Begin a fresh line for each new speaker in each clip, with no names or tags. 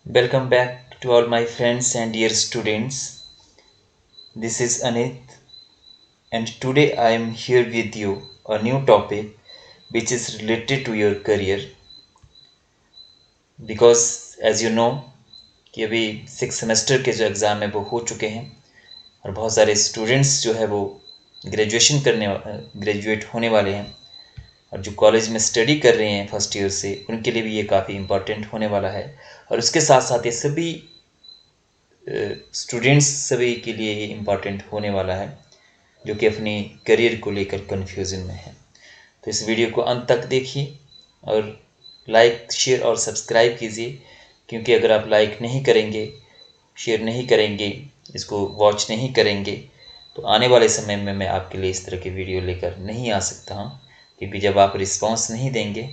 Welcome back to all my friends and dear students. This is Anit, and today I am here with you a new topic which is related to your career because as you know कि अभी 6 semester के जो exam है वो हो चुके हैं और बहुत सारे स्टूडेंट्स जो है वो ग्रेजुएट होने वाले हैं और जो कॉलेज में स्टडी कर रहे हैं फर्स्ट ईयर से उनके लिए भी ये काफ़ी इम्पोर्टेंट होने वाला है और उसके साथ साथ ये सभी स्टूडेंट्स सभी के लिए ये इम्पॉर्टेंट होने वाला है जो कि अपनी करियर को लेकर कन्फ्यूज़न में है। तो इस वीडियो को अंत तक देखिए और लाइक शेयर और सब्सक्राइब कीजिए, क्योंकि अगर आप लाइक नहीं करेंगे, शेयर नहीं करेंगे, इसको वॉच नहीं करेंगे तो आने वाले समय में मैं आपके लिए इस तरह की वीडियो लेकर नहीं आ सकता हूँ, क्योंकि जब आप रिस्पॉन्स नहीं देंगे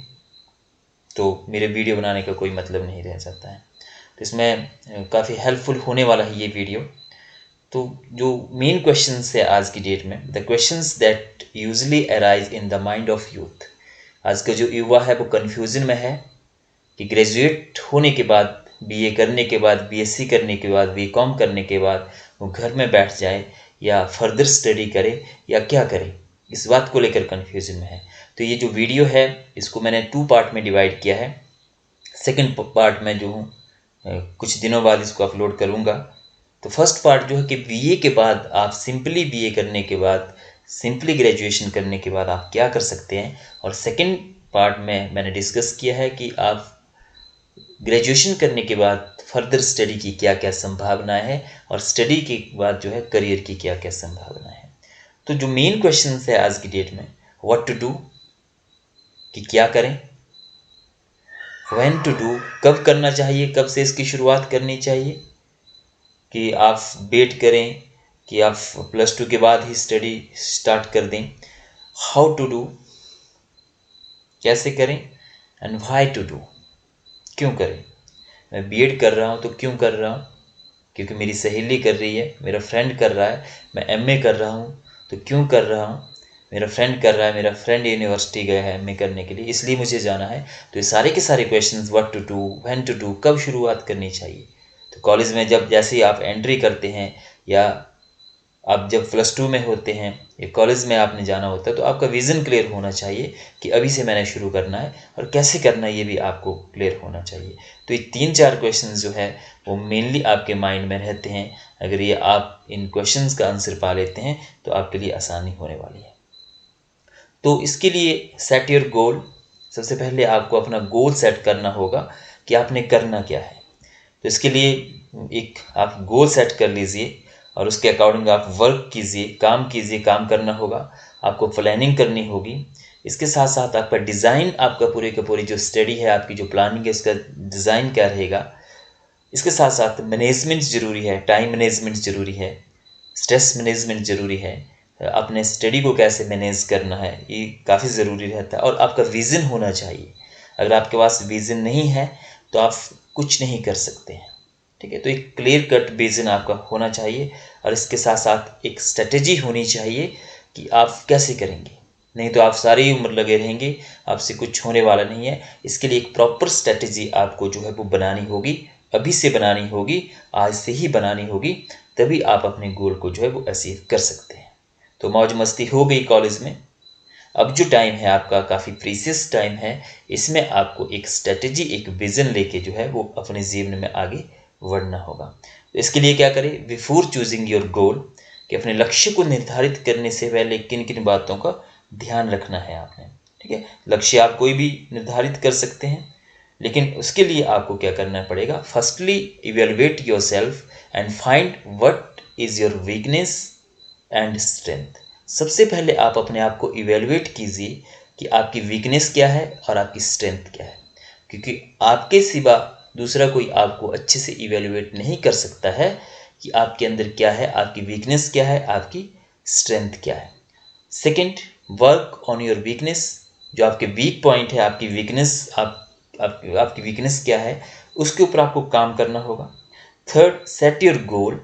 तो मेरे वीडियो बनाने का कोई मतलब नहीं रह जाता है। तो इसमें काफ़ी हेल्पफुल होने वाला है ये वीडियो। तो जो मेन क्वेश्चंस है आज की डेट में, the questions that usually arise in the mind of youth. आज का जो युवा है वो कन्फ्यूज़न में है कि ग्रेजुएट होने के बाद, बीए करने के बाद, बीएससी करने के बाद, बीकॉम करने के बाद वो घर में बैठ जाए या फर्दर स्टडी करे या क्या करे, इस बात को लेकर कन्फ्यूज़न में है। तो ये जो वीडियो है इसको मैंने 2 पार्ट में डिवाइड किया है। सेकंड पार्ट में जो हूँ कुछ दिनों बाद इसको अपलोड करूँगा। तो फर्स्ट पार्ट जो है कि बीए के बाद आप सिंपली बीए करने के बाद, सिंपली ग्रेजुएशन करने के बाद आप क्या कर सकते हैं, और सेकंड पार्ट में मैंने डिस्कस किया है कि आप ग्रेजुएशन करने के बाद फर्दर स्टडी की क्या क्या संभावनाएं हैं और स्टडी के बाद जो है करियर की क्या क्या संभावनाएं हैं। तो जो मेन क्वेश्चन है आज की डेट में, व्हाट टू डू, कि क्या करें, व्हेन टू डू, कब करना चाहिए, कब से इसकी शुरुआत करनी चाहिए, कि आप वेट करें कि आप +2 के बाद ही स्टडी स्टार्ट कर दें, हाउ टू डू, कैसे करें, एंड व्हाई टू डू, क्यों करें। मैं बीएड कर रहा हूँ तो क्यों कर रहा हूँ, क्योंकि मेरी सहेली कर रही है, मेरा फ्रेंड कर रहा है। मैं एमए कर रहा हूँ तो क्यों कर रहा हूँ, मेरा फ्रेंड कर रहा है, मेरा फ्रेंड यूनिवर्सिटी गया है एमए करने के लिए इसलिए मुझे जाना है। तो ये सारे के सारे questions, what to do, when to do, कब शुरुआत करनी चाहिए। तो कॉलेज में जब जैसे ही आप एंट्री करते हैं या आप जब +2 में होते हैं या कॉलेज में आपने जाना होता है तो आपका विज़न क्लियर होना चाहिए कि अभी से मैंने शुरू करना है और कैसे करना है ये भी आपको क्लियर होना चाहिए। तो ये 3-4 क्वेश्चंस जो है वो मेनली आपके माइंड में रहते हैं। अगर ये आप इन क्वेश्चंस का आंसर पा लेते हैं तो आपके लिए आसानी होने वाली है। तो इसके लिए सेट योर गोल। सबसे पहले आपको अपना गोल सेट करना होगा कि आपने करना क्या है। तो इसके लिए एक आप गोल सेट कर लीजिए और उसके अकॉर्डिंग आप वर्क कीजिए, काम कीजिए, काम करना होगा, आपको प्लानिंग करनी होगी। इसके साथ साथ आपका डिज़ाइन, आपका पूरे का पूरी जो स्टडी है, आपकी जो प्लानिंग है, इसका डिज़ाइन क्या रहेगा। इसके साथ साथ मैनेजमेंट ज़रूरी है, टाइम मैनेजमेंट ज़रूरी है, स्ट्रेस मैनेजमेंट ज़रूरी है, अपने स्टडी को कैसे मैनेज करना है ये काफ़ी ज़रूरी रहता है। और आपका विज़न होना चाहिए। अगर आपके पास विज़न नहीं है तो आप कुछ नहीं कर सकते हैं। ठीक है, तो एक क्लियर कट विज़न आपका होना चाहिए और इसके साथ साथ एक स्ट्रेटेजी होनी चाहिए कि आप कैसे करेंगे। नहीं तो आप सारी उम्र लगे रहेंगे, आपसे कुछ होने वाला नहीं है। इसके लिए एक प्रॉपर स्ट्रेटेजी आपको जो है वो बनानी होगी, अभी से बनानी होगी, आज से ही बनानी होगी, तभी आप अपने गोल को जो है वो अचीव कर सकते हैं। तो मौज मस्ती हो गई कॉलेज में। अब जो टाइम है आपका काफ़ी प्रीशियस टाइम है, इसमें आपको एक स्ट्रेटेजी, एक विज़न लेके जो है वो अपने जीवन में आगे बढ़ना होगा। तो इसके लिए क्या करें, बिफोर चूजिंग योर गोल, कि अपने लक्ष्य को निर्धारित करने से पहले किन किन बातों का ध्यान रखना है आपने। ठीक है, लक्ष्य आप कोई भी निर्धारित कर सकते हैं, लेकिन उसके लिए आपको क्या करना पड़ेगा, firstly evaluate your self and find what is your weakness and strength. सबसे पहले आप अपने आप को इवेलुएट कीजिए कि आपकी वीकनेस क्या है और आपकी स्ट्रेंथ क्या है, क्योंकि आपके सिवा दूसरा कोई आपको अच्छे से इवेलुएट नहीं कर सकता है कि आपके अंदर क्या है, आपकी वीकनेस क्या है, आपकी स्ट्रेंथ क्या है। Second, work on your weakness. जो आपके वीक पॉइंट है, आपकी वीकनेस, आपकी वीकनेस क्या है, उसके ऊपर आपको काम करना होगा। Third, set your goal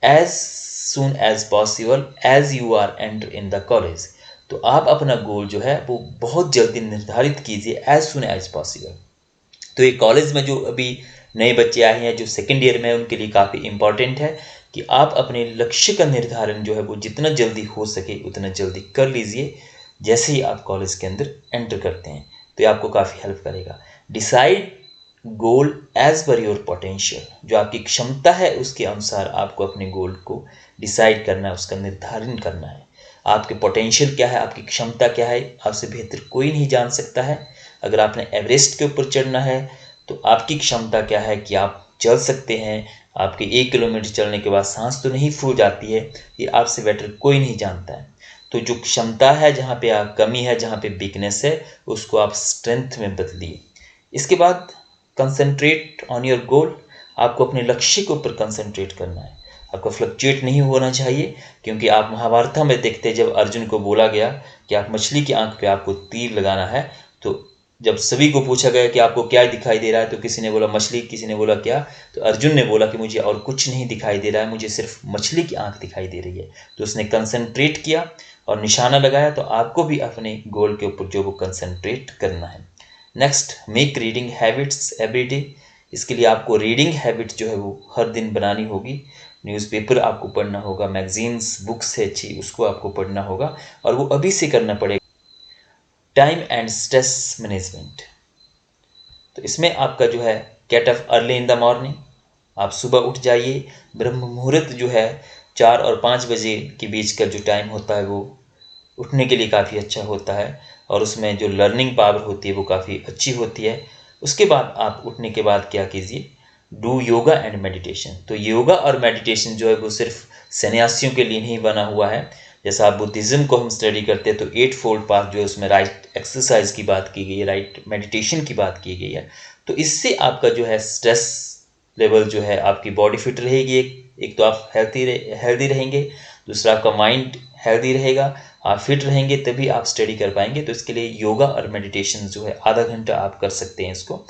as soon as possible as you are enter in the college. तो आप अपना गोल जो है वो बहुत जल्दी निर्धारित कीजिए, एज सून एज पॉसिबल। तो ये कॉलेज में जो अभी नए बच्चे आए हैं जो सेकेंड ईयर में है उनके लिए काफ़ी इम्पॉर्टेंट है कि आप अपने लक्ष्य का निर्धारण जो है वो जितना जल्दी हो सके उतना जल्दी कर लीजिए जैसे ही आप कॉलेज के अंदर एंटर करते हैं। तो ये आपको काफ़ी हेल्प करेगा। Decide goal as per your potential, जो आपकी क्षमता है उसके अनुसार आपको अपने गोल को डिसाइड करना है, उसका निर्धारण करना है। आपके पोटेंशियल क्या है, आपकी क्षमता क्या है, आपसे बेहतर कोई नहीं जान सकता है। अगर आपने एवरेस्ट के ऊपर चढ़ना है तो आपकी क्षमता क्या है कि आप चल सकते हैं। आपके 1 किलोमीटर चलने के बाद सांस तो नहीं फूल जाती है, ये आपसे बेटर कोई नहीं जानता है। तो जो क्षमता है, जहाँ पे आप कमी है, जहाँ पे वीकनेस है, उसको आप स्ट्रेंथ में बदलिए। इसके बाद कंसंट्रेट ऑन योर गोल, आपको अपने लक्ष्य के ऊपर कंसंट्रेट करना है। आपको फ्लक्चुएट नहीं होना चाहिए, क्योंकि आप महाभारत में देखते हैं जब अर्जुन को बोला गया कि आप मछली की आंख पे आपको तीर लगाना है, तो जब सभी को पूछा गया कि आपको क्या दिखाई दे रहा है, तो किसी ने बोला मछली, किसी ने बोला क्या, तो अर्जुन ने बोला कि मुझे और कुछ नहीं दिखाई दे रहा है, मुझे सिर्फ मछली की आंख दिखाई दे रही है। तो उसने कंसंट्रेट किया और निशाना लगाया। तो आपको भी अपने गोल के ऊपर जो वो कंसंट्रेट करना है। Next, make reading habits every day. इसके लिए आपको रीडिंग हैबिट जो है वो हर दिन बनानी होगी। न्यूज़पेपर आपको पढ़ना होगा, मैगजीन्स, बुक्स है अच्छी, उसको आपको पढ़ना होगा और वो अभी से करना पड़ेगा। टाइम एंड स्ट्रेस मैनेजमेंट, तो इसमें आपका जो है get up early in the morning. आप सुबह उठ जाइए। ब्रह्म मुहूर्त जो है 4 और 5 बजे के बीच का जो टाइम होता है वो उठने के लिए काफ़ी अच्छा होता है और उसमें जो लर्निंग पावर होती है वो काफ़ी अच्छी होती है। उसके बाद आप उठने के बाद क्या कीजिए, डू योगा एंड मेडिटेशन। तो योगा और मेडिटेशन जो है वो सिर्फ सन्यासियों के लिए नहीं बना हुआ है। जैसा आप बुद्धिज़्म को हम स्टडी करते हैं तो 8 फोल्ड पाथ जो है उसमें राइट एक्सरसाइज की बात की गई है, राइट मेडिटेशन की बात की गई है। तो इससे आपका जो है स्ट्रेस लेवल जो है, आपकी बॉडी फिट रहेगी। एक तो आप हेल्दी रहेंगे, दूसरा आपका माइंड हेल्दी रहेगा। आप फिट रहेंगे तभी आप स्टडी कर पाएंगे। तो इसके लिए योगा और मेडिटेशन जो है आधा घंटा आप कर सकते हैं इसको।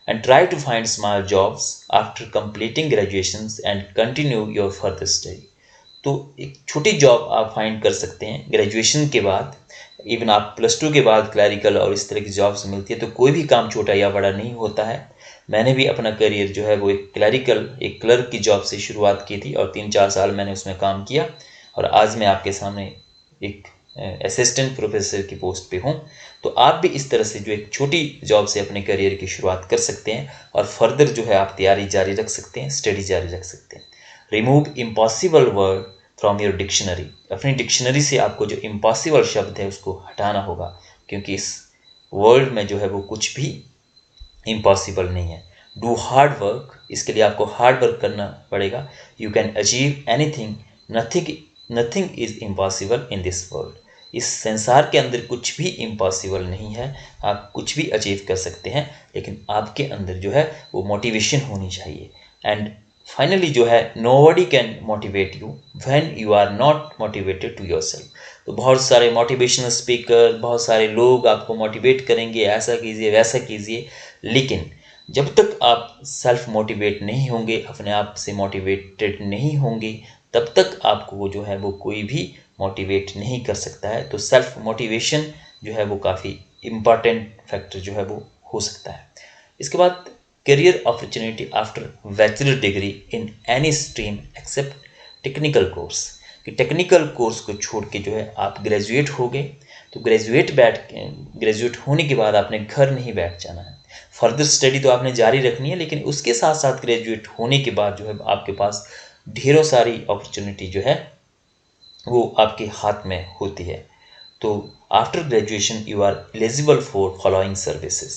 And try to find small jobs after completing graduation and continue your further study. तो एक छोटी जॉब आप फाइंड कर सकते हैं ग्रेजुएशन के बाद। इवन आप +2 के बाद क्लैरिकल और इस तरह की जॉब्स मिलती है। तो कोई भी काम छोटा या बड़ा नहीं होता है। मैंने भी अपना करियर जो है वो एक क्लर्क की जॉब से शुरुआत की थी और 3-4 साल मैंने उसमें काम किया और आज मैं आपके सामने एक असिस्टेंट प्रोफेसर की पोस्ट पे हूँ। तो आप भी इस तरह से जो एक छोटी जॉब से अपने करियर की शुरुआत कर सकते हैं और फर्दर जो है आप तैयारी जारी रख सकते हैं, स्टडी जारी रख सकते हैं। Remove impossible word from your dictionary. अपनी डिक्शनरी से आपको जो इम्पॉसिबल शब्द है उसको हटाना होगा, क्योंकि इस वर्ल्ड में जो है वो कुछ भी इम्पॉसिबल नहीं है। डू हार्ड वर्क, इसके लिए आपको हार्ड वर्क करना पड़ेगा। You can achieve anything, nothing is impossible in this world. इस संसार के अंदर कुछ भी इम्पॉसिबल नहीं है। आप कुछ भी अचीव कर सकते हैं, लेकिन आपके अंदर जो है वो मोटिवेशन होनी चाहिए। एंड फाइनली जो है, nobody can motivate you when you are not motivated to yourself. तो बहुत सारे मोटिवेशनल स्पीकर, बहुत सारे लोग आपको मोटिवेट करेंगे, ऐसा कीजिए वैसा कीजिए, लेकिन जब तक आप सेल्फ मोटिवेट नहीं होंगे, अपने आप से मोटिवेटेड नहीं होंगे, तब तक आपको जो है वो कोई भी मोटिवेट नहीं कर सकता है। तो सेल्फ मोटिवेशन जो है वो काफ़ी इम्पॉर्टेंट फैक्टर जो है वो हो सकता है। इसके बाद career opportunity after bachelor degree in any stream except technical course. कि टेक्निकल कोर्स को छोड़ के जो है आप ग्रेजुएट हो गए, तो ग्रेजुएट होने के बाद आपने घर नहीं बैठ जाना है। फर्दर स्टडी तो आपने जारी रखनी है, लेकिन उसके साथ साथ ग्रेजुएट होने के बाद जो है आपके पास ढेरों सारी अपॉर्चुनिटी जो है वो आपके हाथ में होती है। तो after graduation you are eligible for following services.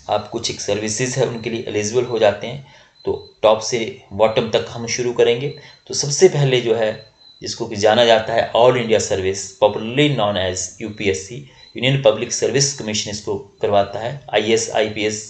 आप कुछ एक सर्विसेज है उनके लिए एलिजिबल हो जाते हैं। तो टॉप से बॉटम तक हम शुरू करेंगे। तो सबसे पहले जो है, जिसको कि जाना जाता है all India service, popularly known as UPSC, union public service commission इसको करवाता है। आईएएस, आईपीएस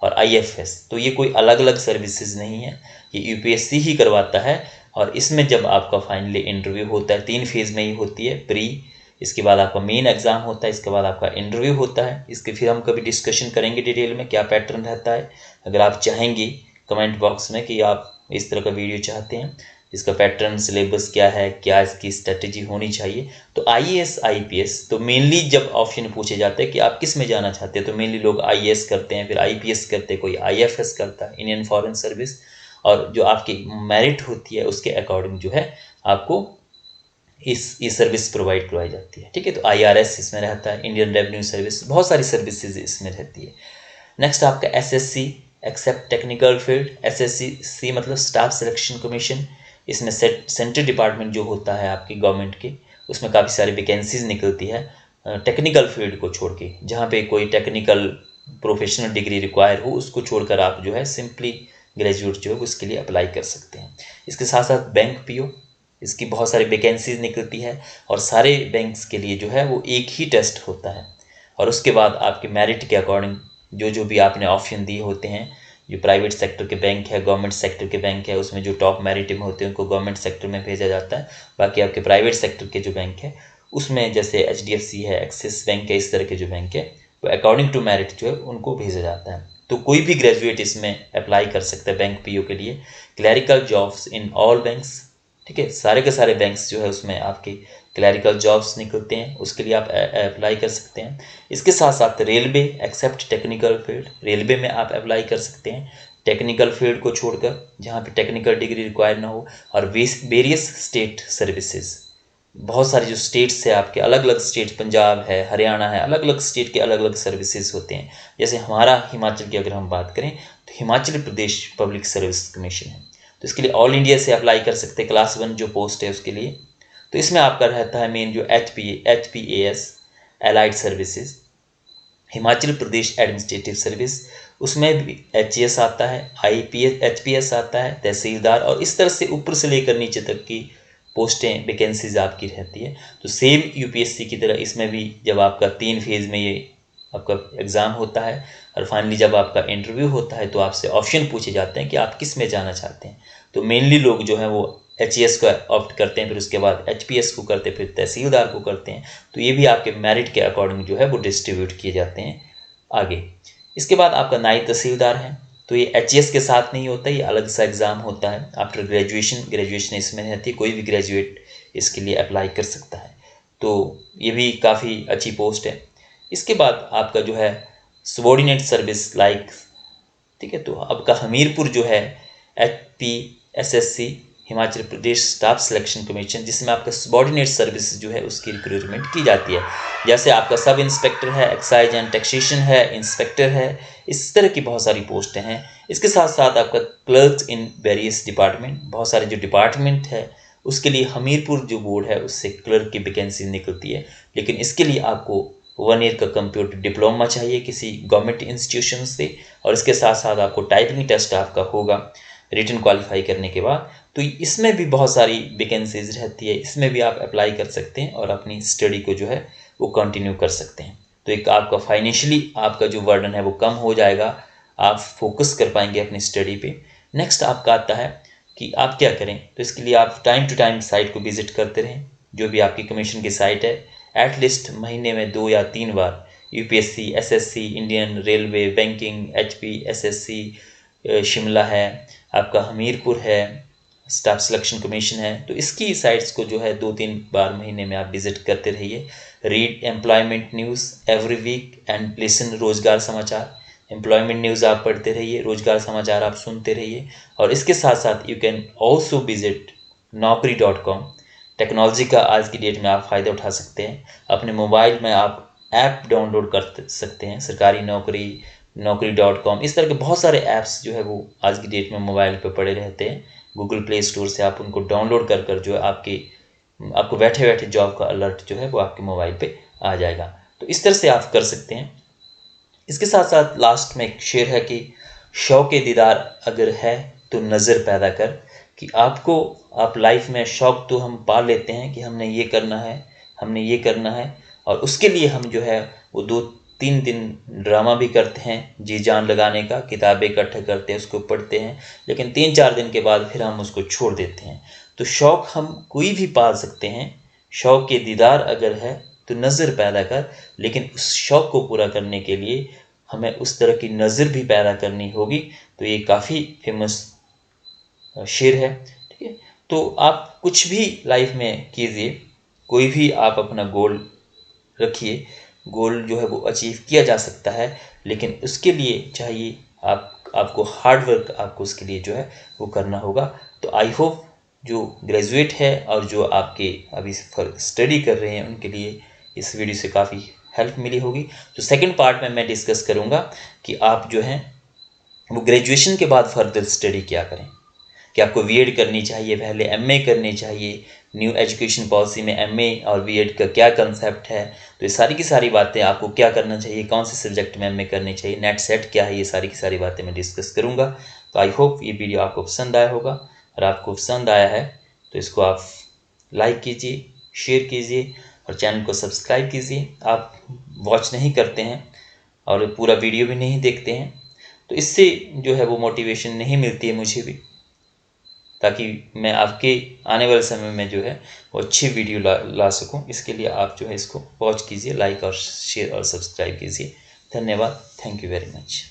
और आईएफएस, तो ये कोई अलग अलग सर्विसेज नहीं है, ये यूपीएससी ही करवाता है। और इसमें जब आपका फाइनली इंटरव्यू होता है, 3 फेज़ में ही होती है। प्री, इसके बाद आपका मेन एग्ज़ाम होता है, इसके बाद आपका इंटरव्यू होता है। इसके फिर हम कभी डिस्कशन करेंगे डिटेल में क्या पैटर्न रहता है। अगर आप चाहेंगे कमेंट बॉक्स में कि आप इस तरह का वीडियो चाहते हैं इसका पैटर्न सिलेबस क्या है, क्या इसकी स्ट्रेटेजी होनी चाहिए। तो IAS IPS तो मेनली जब ऑप्शन पूछे जाते हैं कि आप किस में जाना चाहते हैं, तो मेनली लोग IAS करते हैं, फिर IPS करते हैं, कोई IFS करता है, इंडियन फॉरेन सर्विस। और जो आपकी मेरिट होती है उसके अकॉर्डिंग जो है आपको ये सर्विस प्रोवाइड करवाई जाती है। ठीक है, तो IRS इसमें रहता है, इंडियन रेवेन्यू सर्विस, बहुत सारी सर्विसेज इसमें रहती है। नेक्स्ट आपका SSC except technical field. SSC मतलब स्टाफ सिलेक्शन कमीशन। इसमें सेंट्रल डिपार्टमेंट जो होता है आपकी गवर्नमेंट के, उसमें काफ़ी सारी वैकेंसीज निकलती है टेक्निकल फील्ड को छोड़ के, जहाँ पे कोई टेक्निकल प्रोफेशनल डिग्री रिक्वायर हो उसको छोड़कर आप जो है सिंपली ग्रेजुएट जो है उसके लिए अप्लाई कर सकते हैं। इसके साथ साथ बैंक PO, इसकी बहुत सारी वैकेंसीज निकलती है और सारे बैंक्स के लिए जो है वो एक ही टेस्ट होता है। और उसके बाद आपके मेरिट के अकॉर्डिंग जो भी आपने ऑप्शन दिए होते हैं, जो प्राइवेट सेक्टर के बैंक है, गवर्नमेंट सेक्टर के बैंक है, उसमें जो टॉप मेरिट में होते हैं उनको गवर्नमेंट सेक्टर में भेजा जाता है। बाकी आपके प्राइवेट सेक्टर के जो बैंक है उसमें जैसे HDFC है, एक्सिस बैंक है, इस तरह के जो बैंक है वो अकॉर्डिंग टू मेरिट जो है उनको भेजा जाता है। तो कोई भी ग्रेजुएट इसमें अप्लाई कर सकता है बैंक PO के लिए। Clerical jobs in all banks, ठीक है, सारे के सारे बैंक्स जो है उसमें आपके क्लैरिकल जॉब्स निकलते हैं, उसके लिए आप अप्लाई कर सकते हैं। इसके साथ साथ railway except technical field, railway में आप अप्लाई कर सकते हैं टेक्निकल फील्ड को छोड़कर, जहाँ पे टेक्निकल डिग्री रिक्वायर ना हो। और वेरियस स्टेट सर्विसेज, बहुत सारे जो स्टेट्स है आपके, अलग अलग स्टेट, पंजाब है, हरियाणा है, अलग अलग स्टेट के अलग अलग सर्विसेज होते हैं। जैसे हमारा हिमाचल की अगर हम बात करें तो Himachal Pradesh public service commission है, तो इसके लिए ऑल इंडिया से अप्लाई कर सकते हैं क्लास 1 जो पोस्ट है उसके लिए। तो इसमें आपका रहता है मेन जो HPAS allied services, Himachal Pradesh administrative service, उसमें भी HAS आता है, HPS आता है, तहसीलदार, और इस तरह से ऊपर से लेकर नीचे तक की पोस्टें वैकेंसीज आपकी रहती है। तो सेम UPSC की तरह इसमें भी जब आपका 3 फेज़ में ये आपका एग्ज़ाम होता है और फाइनली जब आपका इंटरव्यू होता है तो आपसे ऑप्शन पूछे जाते हैं कि आप किस में जाना चाहते हैं। तो मेनली लोग जो है वो HAS को ऑप्ट करते हैं, फिर उसके बाद HPS को करते हैं, फिर तहसीलदार को करते हैं। तो ये भी आपके मेरिट के अकॉर्डिंग जो है वो डिस्ट्रीब्यूट किए जाते हैं आगे। इसके बाद आपका नायब तहसीलदार है, तो ये HAS के साथ नहीं होता, ये अलग सा एग्ज़ाम होता है आफ्टर ग्रेजुएशन इसमें रहती है, कोई भी ग्रेजुएट इसके लिए अप्लाई कर सकता है। तो ये भी काफ़ी अच्छी पोस्ट है। इसके बाद आपका जो है सबॉर्डिनेट सर्विस लाइक, ठीक है, तो आपका हमीरपुर जो है HPSSC Himachal Pradesh staff selection commission, जिसमें आपका सबॉर्डिनेट सर्विस जो है उसकी रिक्रूटमेंट की जाती है। जैसे आपका सब इंस्पेक्टर है, एक्साइज एंड टैक्सेशन है, इंस्पेक्टर है, इस तरह की बहुत सारी पोस्टें हैं। इसके साथ साथ आपका क्लर्क्स इन वेरियस डिपार्टमेंट, बहुत सारे जो डिपार्टमेंट है उसके लिए हमीरपुर जो बोर्ड है उससे क्लर्क की वैकेंसी निकलती है। लेकिन इसके लिए आपको 1 ईयर का कंप्यूटर डिप्लोमा चाहिए किसी गवर्नमेंट इंस्टीट्यूशन से, और इसके साथ साथ आपको टाइपिंग टेस्ट आपका होगा रिटन क्वालिफाई करने के बाद। तो इसमें भी बहुत सारी वैकेंसीज रहती है, इसमें भी आप अप्लाई कर सकते हैं और अपनी स्टडी को जो है वो कंटिन्यू कर सकते हैं। तो एक आपका फाइनेंशियली आपका जो वर्डन है वो कम हो जाएगा, आप फोकस कर पाएंगे अपनी स्टडी पे। नेक्स्ट आपका आता है कि आप क्या करें, तो इसके लिए आप टाइम टू टाइम साइट को विजिट करते रहें, जो भी आपकी कमीशन की साइट है, एटलीस्ट महीने में 2 या 3 बार। UPSC, SSC, Indian railway, banking, HPSSC Shimla है, आपका हमीरपुर है, स्टाफ सिलेक्शन कमीशन है, तो इसकी साइट्स को जो है 2-3 बार महीने में आप विजिट करते रहिए। Read employment news every week and listen Rozgar Samachar, employment news आप पढ़ते रहिए, रोजगार समाचार आप सुनते रहिए। और इसके साथ साथ you can also visit naukri.com। Technology का आज की डेट में आप फ़ायदा उठा सकते हैं, अपने मोबाइल में आप ऐप डाउनलोड कर सकते हैं, सरकारी नौकरी, naukri.com, इस तरह के बहुत सारे ऐप्स जो है वो आज की डेट में मोबाइल पे पड़े रहते हैं। गूगल प्ले स्टोर से आप उनको डाउनलोड कर जो है आपको बैठे बैठे जॉब का अलर्ट जो है वो आपके मोबाइल पे आ जाएगा। तो इस तरह से आप कर सकते हैं। इसके साथ साथ लास्ट में एक शेर है कि शौक दीदार अगर है तो नज़र पैदा कर, कि आप लाइफ में शौक तो हम पा लेते हैं कि हमने ये करना है, हमने ये करना है, और उसके लिए हम जो है वो 2-3 दिन ड्रामा भी करते हैं जी जान लगाने का, किताबें इकट्ठा करते हैं, उसको पढ़ते हैं, लेकिन 3-4 दिन के बाद फिर हम उसको छोड़ देते हैं। तो शौक हम कोई भी पाल सकते हैं, शौक के दीदार अगर है तो नज़र पैदा कर, लेकिन उस शौक को पूरा करने के लिए हमें उस तरह की नज़र भी पैदा करनी होगी। तो ये काफ़ी फेमस शेर है, ठीक है। तो आप कुछ भी लाइफ में कीजिए, कोई भी आप अपना गोल रखिए, गोल जो है वो अचीव किया जा सकता है, लेकिन उसके लिए चाहिए आपको हार्ड वर्क, आपको उसके लिए जो है वो करना होगा। तो आई होप जो ग्रेजुएट है और जो आपके अभी स्टडी कर रहे हैं उनके लिए इस वीडियो से काफ़ी हेल्प मिली होगी। तो सेकंड पार्ट में मैं डिस्कस करूँगा कि आप जो है वो ग्रेजुएशन के बाद फर्दर स्टडी क्या करें, कि आपको बीएड करनी चाहिए, पहले एमए करनी चाहिए, न्यू एजुकेशन पॉलिसी में एमए और बीएड का क्या कंसेप्ट है, तो ये सारी की सारी बातें आपको क्या करना चाहिए, कौन से सब्जेक्ट में एमए करनी चाहिए, नेट सेट क्या है, ये सारी की सारी बातें मैं डिस्कस करूँगा। तो आई होप ये वीडियो आपको पसंद आया होगा, और आपको पसंद आया है तो इसको आप लाइक कीजिए, शेयर कीजिए और चैनल को सब्सक्राइब कीजिए। आप वॉच नहीं करते हैं और पूरा वीडियो भी नहीं देखते हैं, तो इससे जो है वो मोटिवेशन नहीं मिलती है मुझे भी, ताकि मैं आपके आने वाले समय में जो है वो अच्छी वीडियो ला सकूं। इसके लिए आप जो है इसको वॉच कीजिए, लाइक और शेयर और सब्सक्राइब कीजिए। धन्यवाद, थैंक यू वेरी मच।